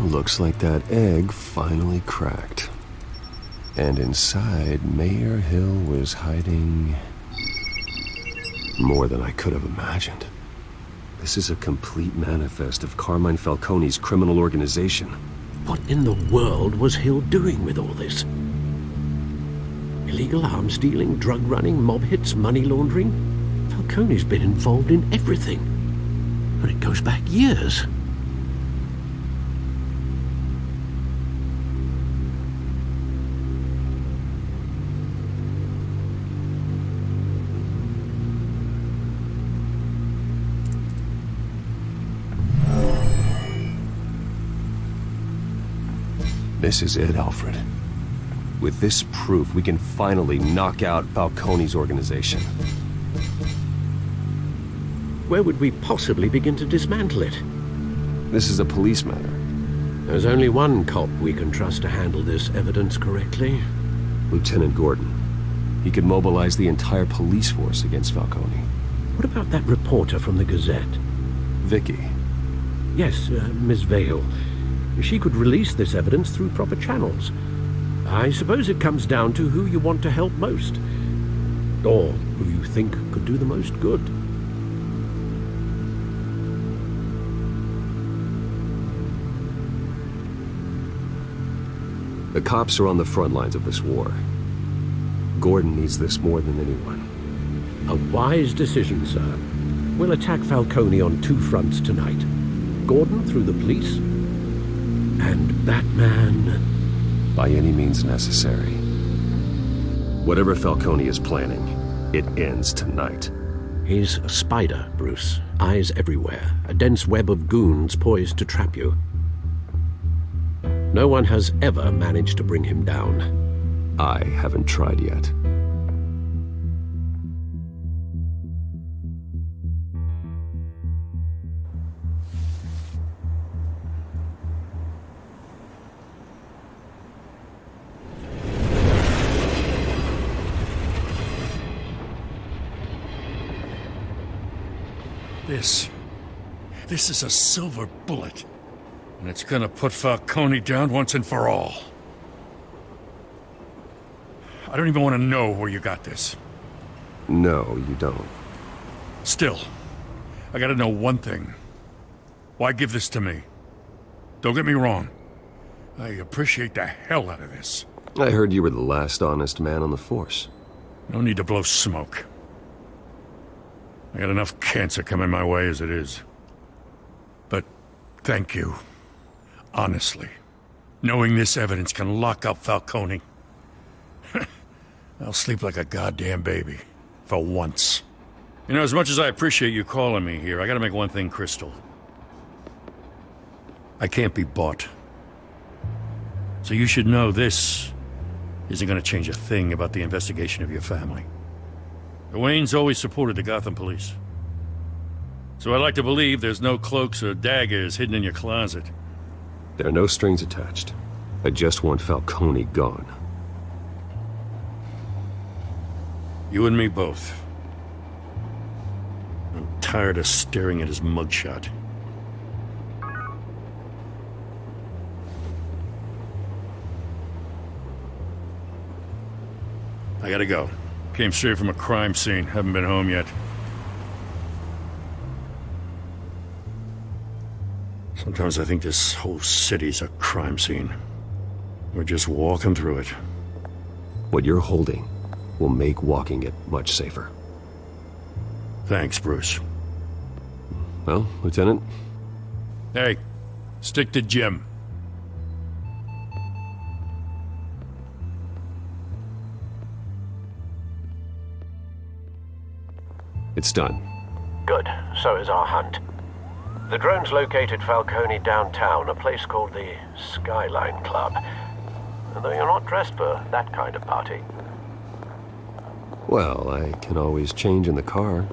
Looks like that egg finally cracked. And inside, Mayor Hill was hiding more than I could have imagined. This is a complete manifest of Carmine Falcone's criminal organization. What in the world was Hill doing with all this? Illegal arms dealing, drug running, mob hits, money laundering? Falcone's been involved in everything. And it goes back years. This is it, Alfred. With this proof, we can finally knock out Falcone's organization. Where would we possibly begin to dismantle it? This is a police matter. There's only one cop we can trust to handle this evidence correctly. Lieutenant Gordon. He could mobilize the entire police force against Falcone. What about that reporter from the Gazette? Vicky. Yes, Miss Vale. She could release this evidence through proper channels. I suppose it comes down to who you want to help most. Or who you think could do the most good. The cops are on the front lines of this war. Gordon needs this more than anyone. A wise decision, sir. We'll attack Falcone on two fronts tonight. Gordon through the police, and that man... by any means necessary. Whatever Falcone is planning, it ends tonight. He's a spider, Bruce. Eyes everywhere. A dense web of goons poised to trap you. No one has ever managed to bring him down. I haven't tried yet. This is a silver bullet. And it's gonna put Falcone down once and for all. I don't even want to know where you got this. No, you don't. Still, I gotta know one thing. Why give this to me? Don't get me wrong. I appreciate the hell out of this. I heard you were the last honest man on the force. No need to blow smoke. I got enough cancer coming my way as it is. But thank you. Honestly. Knowing this evidence can lock up Falcone. I'll sleep like a goddamn baby. For once. You know, as much as I appreciate you calling me here, I gotta make one thing crystal. I can't be bought. So you should know this isn't gonna change a thing about the investigation of your family. The Waynes always supported the Gotham police. So I like to believe there's no cloaks or daggers hidden in your closet. There are no strings attached. I just want Falcone gone. You and me both. I'm tired of staring at his mugshot. I gotta go. Came straight from a crime scene. Haven't been home yet. Sometimes I think this whole city's a crime scene. We're just walking through it. What you're holding will make walking it much safer. Thanks, Bruce. Well, Lieutenant? Hey, stick to Jim. It's done. Good. So is our hunt. The drones located Falcone downtown, a place called the Skyline Club. Though you're not dressed for that kind of party. Well, I can always change in the car.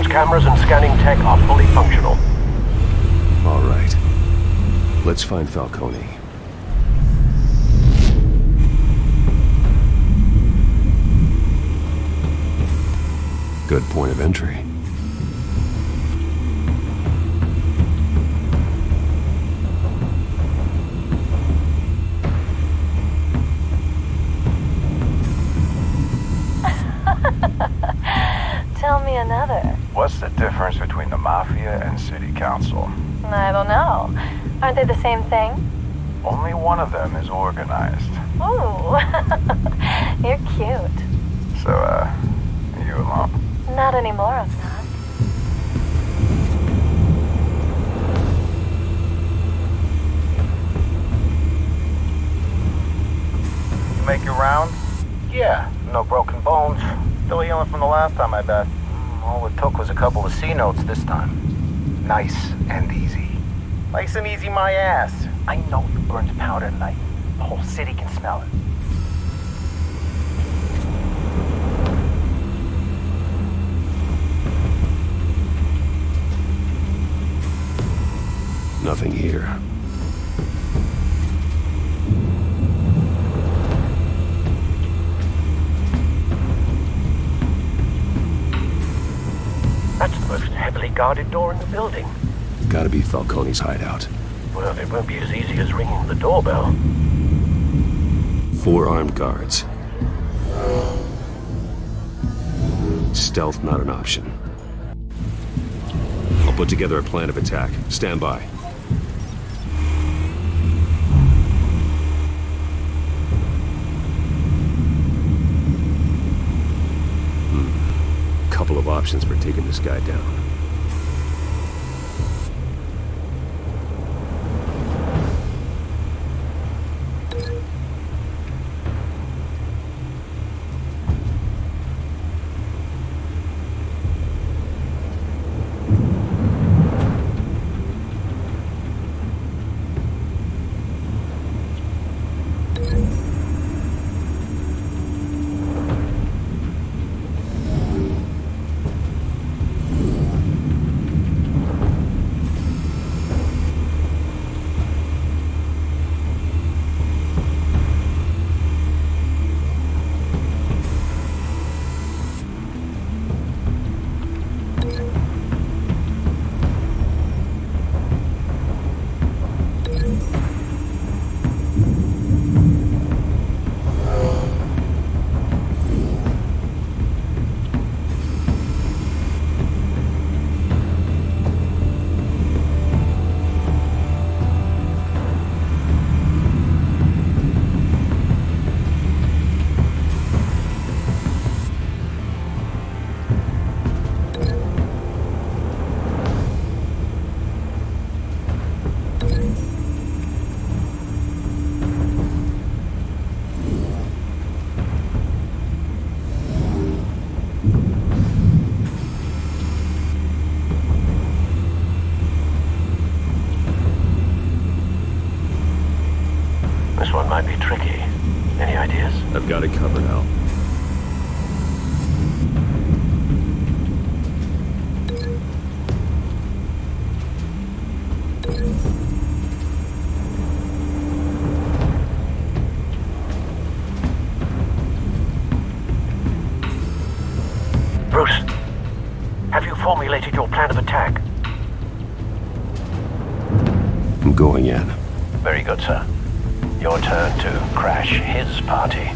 cameras and scanning tech are fully functional. All right. Let's find Falcone. Good point of entry. Tell me another. What's the difference between the Mafia and City Council? I don't know. Aren't they the same thing? Only one of them is organized. Ooh, you're cute. So, are you alone? Not anymore, I'm not. You make your round? Yeah, no broken bones. Still healing from the last time, I bet. All it took was a couple of C notes this time. Nice and easy. Nice and easy, my ass. I know you burned powder tonight. The whole city can smell it. Nothing here. That's the most heavily guarded door in the building. Gotta be Falcone's hideout. Well, it won't be as easy as ringing the doorbell. 4 armed guards. Stealth not an option. I'll put together a plan of attack. Stand by. Couple of options for taking this guy down. This one might be tricky. Any ideas? I've got it covered, Al. Bruce, have you formulated your plan of attack? I'm going in. Very good, sir. Your turn to crash his party.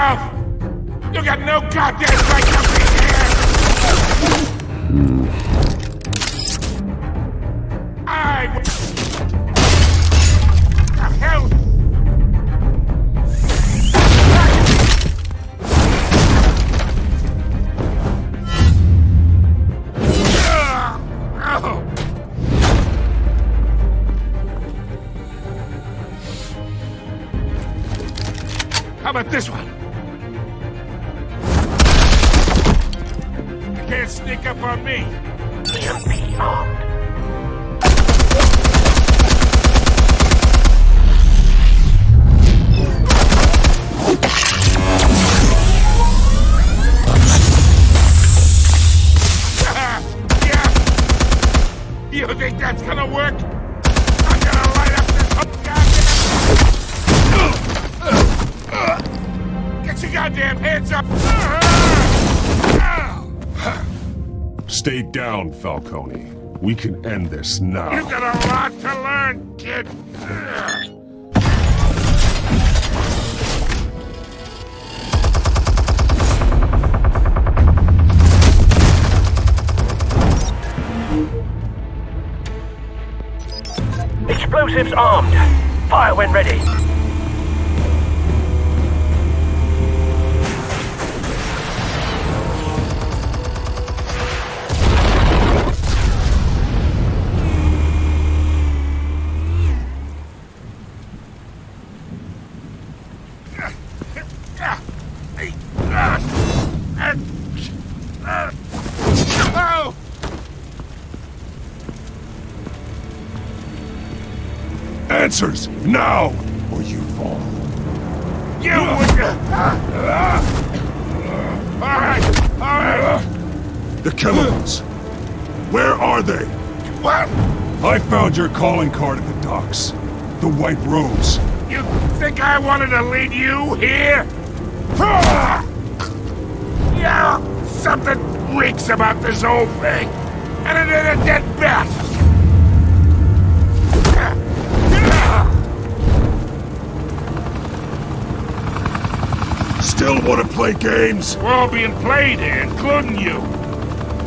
yourself! You got no goddamn right to be here! The hell? How about this one? You can't sneak up on me. EMP armed. Yeah. You think that's gonna work? I'm gonna light up this whole goddamn... Get your goddamn hands up! Stay down, Falcone. We can end this now. You got a lot to learn, kid. Explosives armed. Fire when ready. Answers, now, or you fall. You would... All right. The chemicals. Where are they? What? I found your calling card at the docks. The White Rose. You think I wanted to lead you here? Yeah, something reeks about this whole thing. And it ain't a dead bat. Still want to play games? We're all being played here, including you.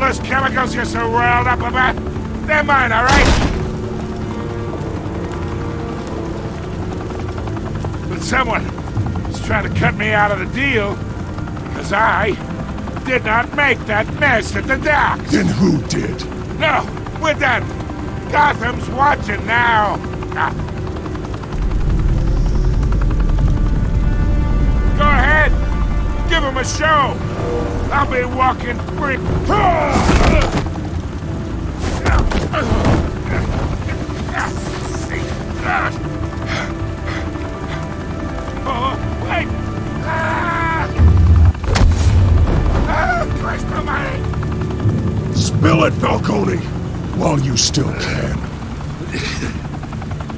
Those chemicals you're so riled up about, they're mine, all right? But someone is trying to cut me out of the deal because I did not make that mess at the docks. Then who did? No, we're done. Gotham's watching now. Go ahead. Give him a show. I'll be walking free. Oh, wait. Christ almighty. Spill it, Falcone, while you still can.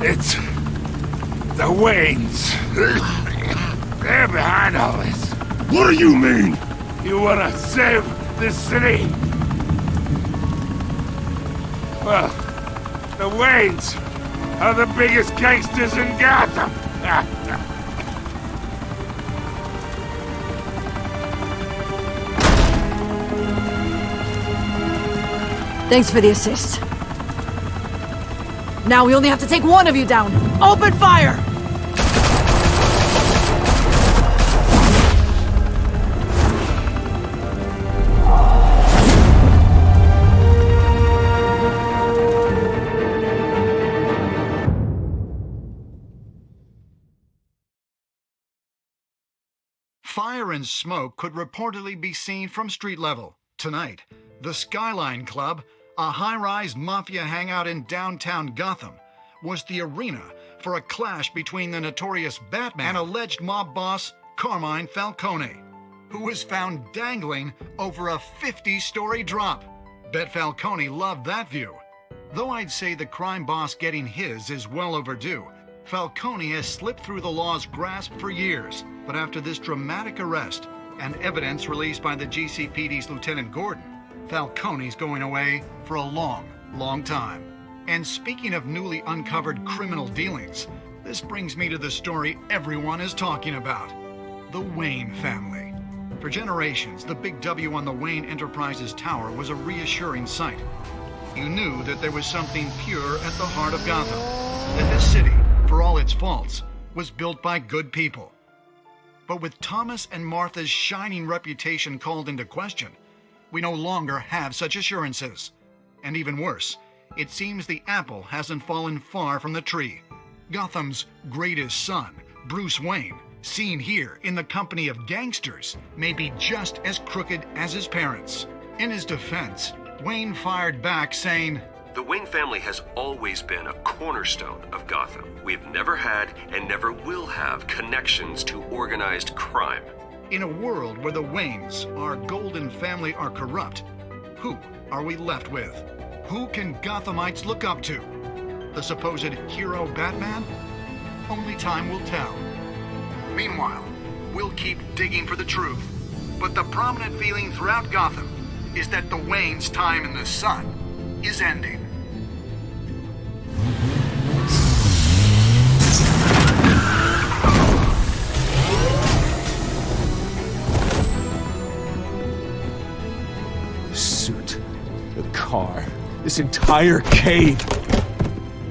It's the Waynes. They're behind all this. What do you mean? You wanna save this city? Well, the Waynes are the biggest gangsters in Gotham. Thanks for the assist. Now we only have to take one of you down. Open fire! Fire and smoke could reportedly be seen from street level. Tonight, the Skyline Club, a high-rise mafia hangout in downtown Gotham, was the arena for a clash between the notorious Batman and alleged mob boss Carmine Falcone, who was found dangling over a 50-story drop. Bet Falcone loved that view. Though I'd say the crime boss getting his is well overdue, Falcone has slipped through the law's grasp for years. But after this dramatic arrest and evidence released by the GCPD's Lieutenant Gordon, Falcone's going away for a long, long time. And speaking of newly uncovered criminal dealings, this brings me to the story everyone is talking about. the Wayne family. For generations, the big W on the Wayne Enterprises tower was a reassuring sight. You knew that there was something pure at the heart of Gotham, that this city, for all its faults, was built by good people. But with Thomas and Martha's shining reputation called into question, we no longer have such assurances. And even worse, it seems the apple hasn't fallen far from the tree. Gotham's greatest son, Bruce Wayne, seen here in the company of gangsters, may be just as crooked as his parents. In his defense, Wayne fired back saying, "The Wayne family has always been a cornerstone of Gotham. We've never had and never will have connections to organized crime." In a world where the Waynes, our golden family, are corrupt, who are we left with? Who can Gothamites look up to? The supposed hero Batman? Only time will tell. Meanwhile, we'll keep digging for the truth. But the prominent feeling throughout Gotham is that the Waynes' time in the sun is ending. The suit, the car, this entire cave.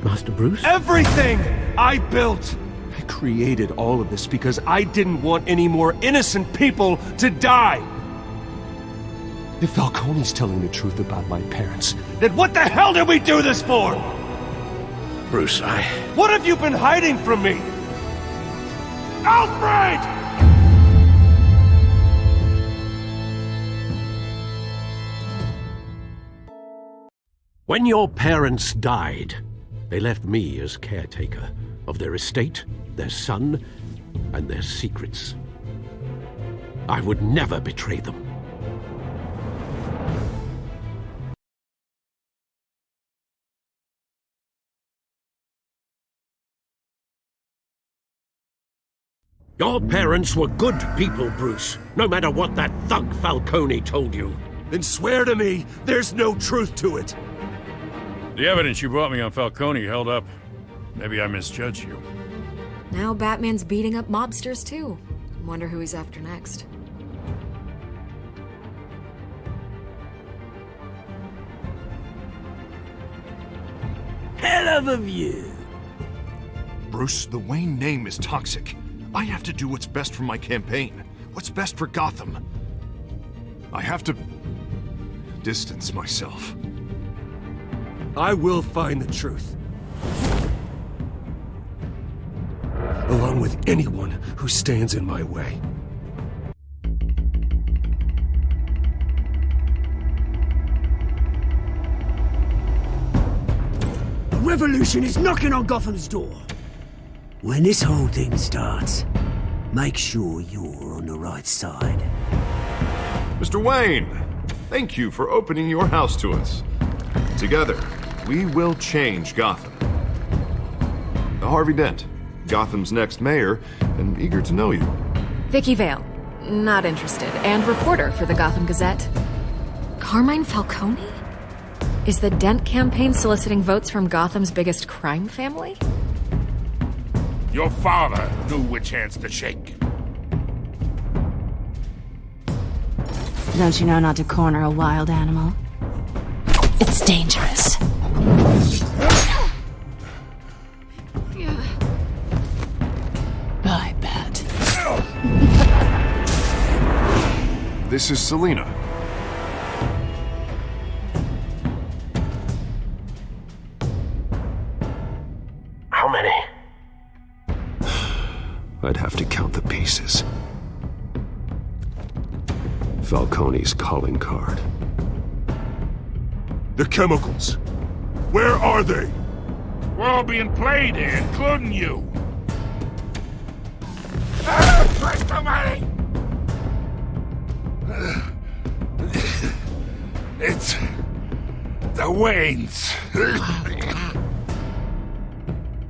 Master Bruce? Everything I built! I created all of this because I didn't want any more innocent people to die! If Falcone's telling the truth about my parents, then what the hell did we do this for? Bruce, What have you been hiding from me? Alfred! When your parents died, they left me as caretaker of their estate, their son, and their secrets. I would never betray them. Your parents were good people, Bruce, no matter what that thug Falcone told you. Then swear to me there's no truth to it. The evidence you brought me on Falcone held up. Maybe I misjudged you. Now Batman's beating up mobsters, too. Wonder who he's after next. Hell of a view. Bruce, the Wayne name is toxic. I have to do what's best for my campaign. What's best for Gotham. I have to distance myself. I will find the truth. Along with anyone who stands in my way. A revolution is knocking on Gotham's door. When this whole thing starts, make sure you're on the right side. Mr. Wayne, thank you for opening your house to us. Together, we will change Gotham. Harvey Dent, Gotham's next mayor, and eager to know you. Vicky Vale, not interested, and reporter for the Gotham Gazette. Carmine Falcone? Is the Dent campaign soliciting votes from Gotham's biggest crime family? Your father knew which hands to shake. Don't you know not to corner a wild animal? It's dangerous. Bye, Bat. This is Selina. How many? I'd have to count the pieces. Falcone's calling card. The chemicals. Where are they? We're all being played here, including you. Christ almighty! It's the Waynes.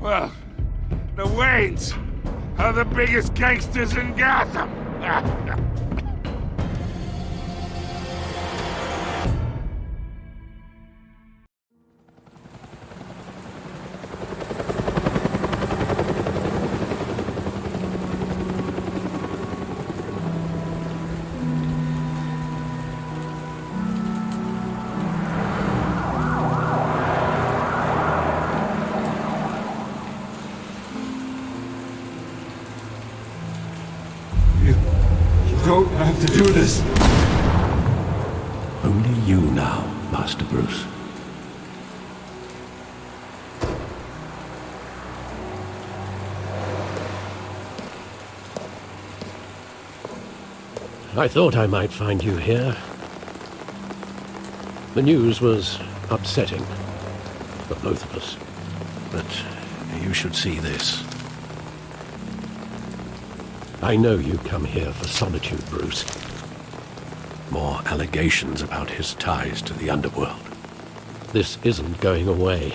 Well, the Waynes are the biggest gangsters in Gotham. don't have to do this. Only you now, Master Bruce. I thought I might find you here. The news was upsetting for both of us. But you should see this. I know you come here for solitude, Bruce. More allegations about his ties to the underworld. This isn't going away.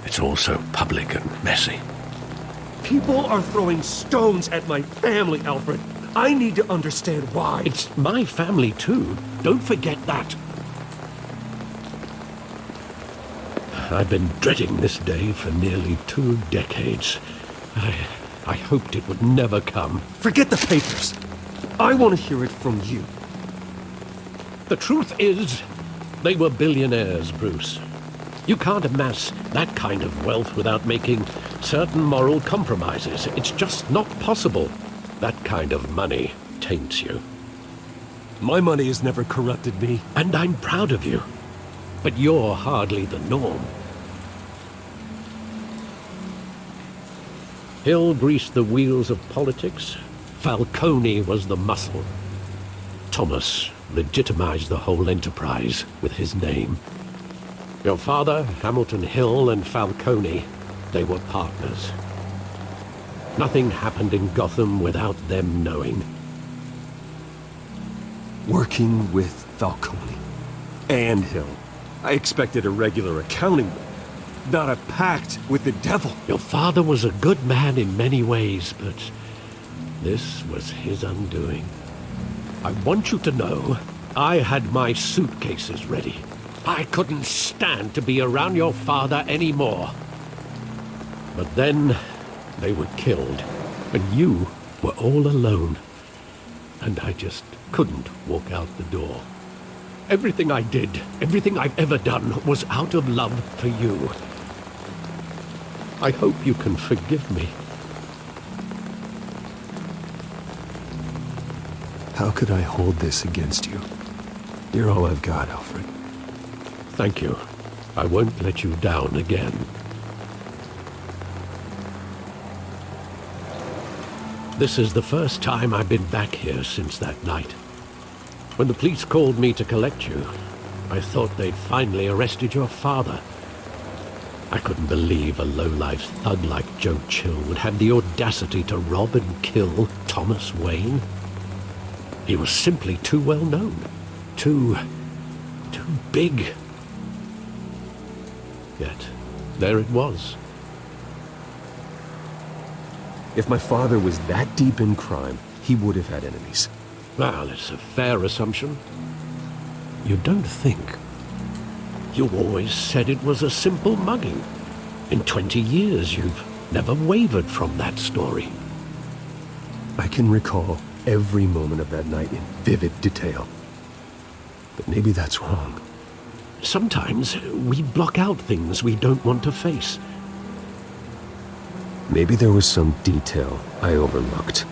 It's also public and messy. People are throwing stones at my family, Alfred. I need to understand why. It's my family, too. Don't forget that. I've been dreading this day for nearly 2 decades. I hoped it would never come. Forget the papers. I want to hear it from you. The truth is, they were billionaires, Bruce. You can't amass that kind of wealth without making certain moral compromises. It's just not possible. That kind of money taints you. My money has never corrupted me. And I'm proud of you. But you're hardly the norm. Hill greased the wheels of politics. Falcone was the muscle. Thomas legitimized the whole enterprise with his name. Your father, Hamilton Hill, and Falcone, they were partners. Nothing happened in Gotham without them knowing. Working with Falcone and Hill. I expected a regular accounting, not a pact with the devil. Your father was a good man in many ways, but this was his undoing. I want you to know, I had my suitcases ready. I couldn't stand to be around your father anymore. But then they were killed, and you were all alone. And I just couldn't walk out the door. Everything I did, everything I've ever done, was out of love for you. I hope you can forgive me. How could I hold this against you? You're all I've got, Alfred. Thank you. I won't let you down again. This is the first time I've been back here since that night. When the police called me to collect you, I thought they'd finally arrested your father. I couldn't believe a low-life thug like Joe Chill would have the audacity to rob and kill Thomas Wayne. He was simply too well known. Too big. Yet, there it was. If my father was that deep in crime, he would have had enemies. Well, it's a fair assumption. You don't think. You always said it was a simple mugging. In 20 years, you've never wavered from that story. I can recall every moment of that night in vivid detail. But maybe that's wrong. Sometimes we block out things we don't want to face. Maybe there was some detail I overlooked.